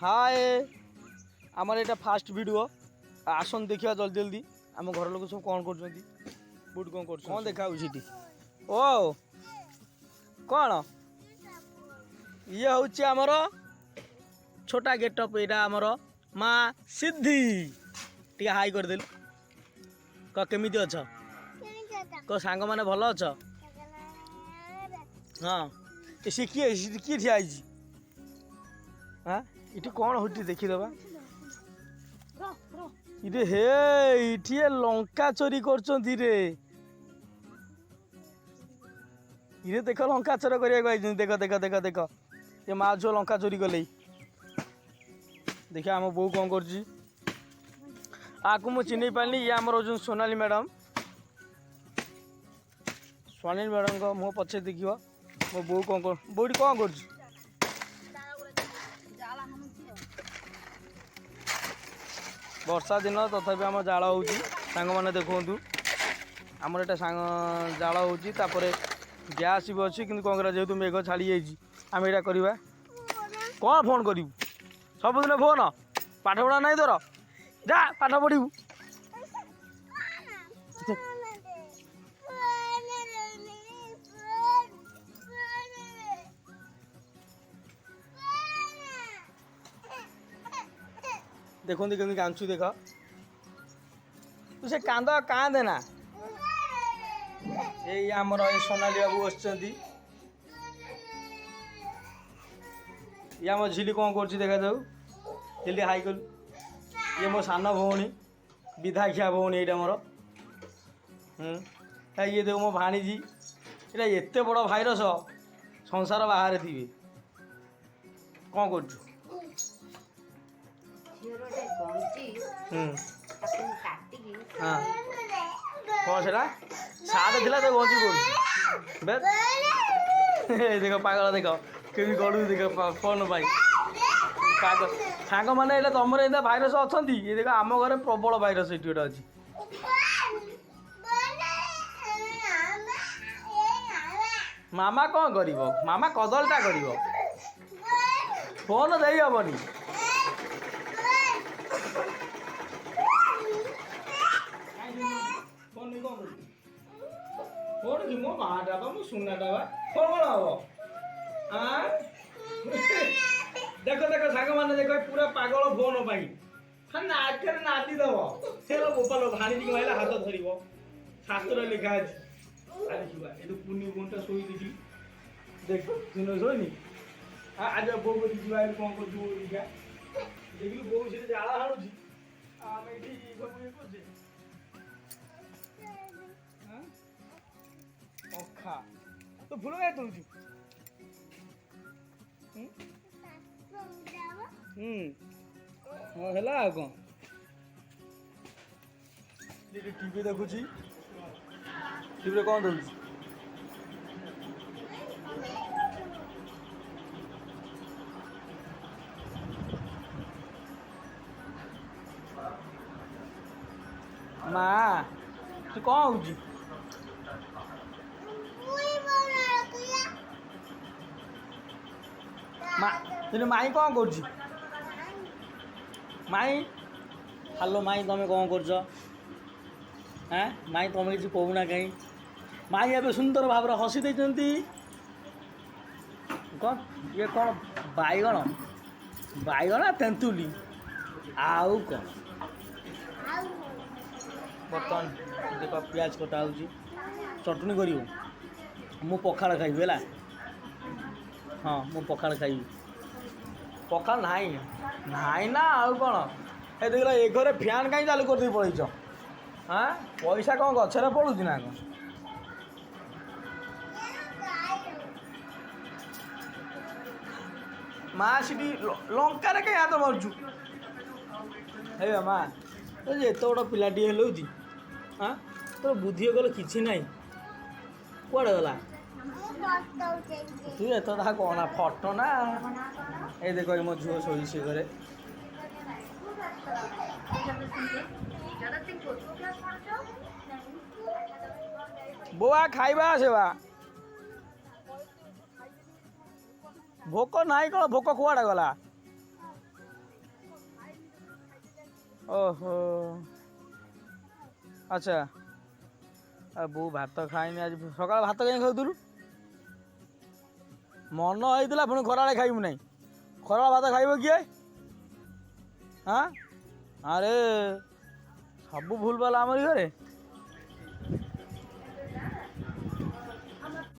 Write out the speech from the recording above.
हाय आमर यहाँ fast video आसन देखा जल्दी जल्दी आम घर लोग सब कौन कर बुट कौन देखा ओ कौन ये हूँ आमर छोटा गेटअप यहाँ आमर माँ सिद्धि टी हाई करदेलु क केमी अच्छा क सांग मैंने भल अच्छा हाँ सी किए किए ठिया हाँ इटी कौन हो देखीदबा इटे हे इटी लंका चोरी करछंती रे इरे देख लंका चोर करिया देख देख देख देख ये माँ झुआ लंका चोरी कले देखिए आम बो कौन कर आपको मुझे चिन्ह पारि ये आम सोनाली मैडम सोनाली मैडम को मुँह पछे देख मो बो कौन कर बोटी कौन कर वर्षा दिन तथापि आम जाल हो मैंने देखु आमर एटा सांग जाल हो गैस भी अच्छी कि कौन करा जेहेतु मेघ छाड़ी जाइए आम यहाँ करवा कौन फोन करू सबुदिन फोन पाठ पढ़ा नहीं तोर जा पाठ पढ़ू देखते कमी कांचु देख तू से कांद कांदे ना ये आमर ये सोनाली बाबू बसुँच ये आम झिली कौन कर देखा जाऊ झिली हाई कलु ये मो सान भौणी विधाखिया भौणी ये मोर ये देख मो भाणीजी ये एत बड़ भाईरस संसार बाहर थी कौन कर हाँ कौन से सात थिला तो गंजी कर देख पागल देख केमी गड़ू देख फोन पाई पागल सांग मैंने तुम ये भाईरस अच्छा ये देख आम घर प्रबल भाईरस ये गोटे अच्छी मामा कौन कर मामा कदलटा कर फोन दे हेनी फोन कि मो माटा बा मो सुनाटा बा फोन कौन हम देख देख सांग मैंने देख पूरा पागल फोन पाई नाचे नाची दब से गोपाल भाणी महिला हाथ धर शास्त्र लिखा अच्छी ये पुण्य गुणटा शोई देखी देख दिन शोनी आज बो को कौन कर देखिए बो से जाला हाणुची आम ये सब ये कर अखा तो फुल गाय तुलसी हाँ है कौन टीवी देखुची टीवी कौन देखुची माँ तू कौन हो माई कौन कर माई हेलो माई तुम कौन कर माई तुम किसी कहूना कहीं माई ए सुंदर भाव हसी देती कौन ये कौन बैगण बैगण तेंतुली आउ कौन बर्तमान देख प्याज कटा हो चटनी कर मु पखाड़ खाइबी है हाँ मु पखाड़ खाइबी पखाड़ नाई नाई ना आउ कौन ए देख ए घरे फैन कहीं चालू कर पड़ेछ हाँ पैसा कौन गचर पड़ू ना कौन माँ सी लंकार कहीं हाथ मारचु हे माँ एत बड़ पिलाटी हेलु हाँ तो बुद्धि गल कि ना कड़े गला तू एत था कौन फटो ना ये देख मो झुओ शोई से घरे बुआ खाइबा आसेबा भोक नाई कौन भोक कुआड़े गला ଓହୋ ଆଚ୍ଛା ବୋଉ ଭାତ ଖାଇନି ଆଜି ସକାଳେ ଭାତ କାହିଁ ଖାଉଥିଲୁ ମନ ହେଇଥିଲା ପୁଣି ଖରାବେଳେ ଖାଇବୁ ନାହିଁ ଖରାବେଳେ ଭାତ ଖାଇବ କିଏ ହଁ ଆରେ ସବୁ ଭୁଲ ଭାଲ ଆମରି ଘରେ